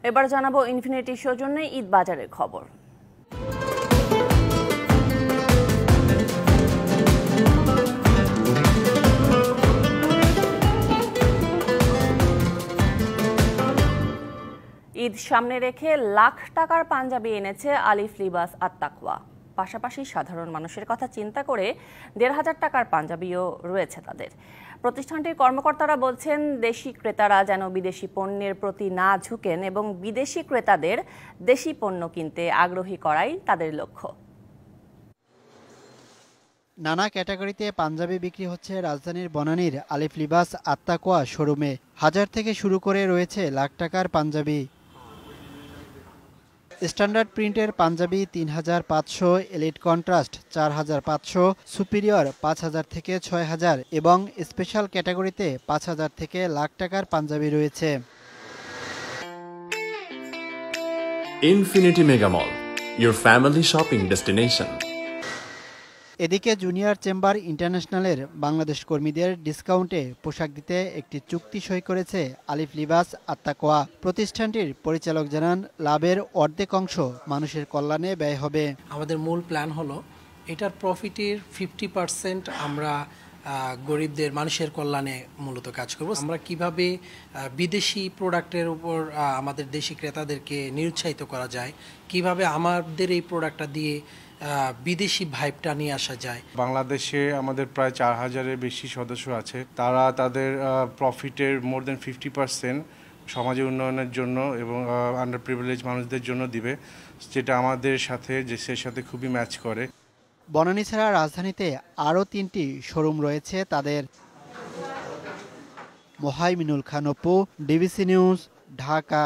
এবার জানাবো ইনফিনিটির সৌজন্যে ঈদ বাজারের খবর। ঈদ সামনে রেখে লাখ টাকার পাঞ্জাবি এনেছে আলিফ লিবাস আত-তাকওয়া। পাশাপাশি সাধারণ মানুষের কথা চিন্তা করে ১৫০০ টাকার পাঞ্জাবিও রয়েছে তাদের। প্রতিষ্ঠানটির কর্মকর্তারা বলছেন, দেশি ক্রেতারা যেন বিদেশি পণ্যের প্রতি না ঝুঁকেন এবং বিদেশি ক্রেতাদের দেশি পণ্য কিনতে আগ্রহী করাই তাদের লক্ষ্য। নানা ক্যাটাগরিতে পাঞ্জাবি বিক্রি হচ্ছে রাজধানীর বনানীর আলিফ লিবাস আত-তাকওয়া শোরুমে। ১০০০ থেকে শুরু করে রয়েছে লাখ টাকার পাঞ্জাবি। স্ট্যান্ডার্ড প্রিন্টের পাঞ্জাবি ৩৫০০, এলিট কন্ট্রাস্ট ৪৫০০, সুপিরিয়র ৫০০০ থেকে ৬০০০ এবং স্পেশাল ক্যাটাগরিতে ৫০০০ থেকে লাখ টাকার পাঞ্জাবি রয়েছে। Infinity mega mall, your family shopping destination. এদিকে জুনিয়র চেম্বার ইন্টারন্যাশনালের বাংলাদেশ কর্মীদের ডিসকাউন্টে পোশাক দিতে একটি চুক্তি সই করেছে আলিফ লিবাস আত-তাকওয়া। প্রতিষ্ঠানটির পরিচালক জানান, লাভের অর্ধেক অংশ মানুষের কল্যাণে ব্যয় হবে। আমাদের মূল প্ল্যান হলো এটার প্রফিটের 50% আমরা গরিবদের মানুষের কল্যাণে মূলত কাজ করব। আমরা কিভাবে বিদেশি প্রোডাক্টের উপর আমাদের দেশি ক্রেতাদেরকে নিরুৎসাহিত করা যায়, কিভাবে আমাদের এই প্রোডাক্টটা দিয়ে বিদেশি ভাইবটা নিয়ে আসা যায়। বাংলাদেশে আমাদের প্রায় ৪,০০০-এর বেশি সদস্য আছে। তারা তাদের প্রফিটের মোর দেন 50% সমাজের উন্নয়নের জন্য এবং আন্ডার প্রিভিলেজ মানুষদের জন্য দিবে, যেটা আমাদের সাথে দেশের সাথে খুবই ম্যাচ করে। বনানী ছাড়া রাজধানীতে আরও ৩টি শোরুম রয়েছে তাদের। Mohaiminul Khan Apu, DBC news, Dhaka.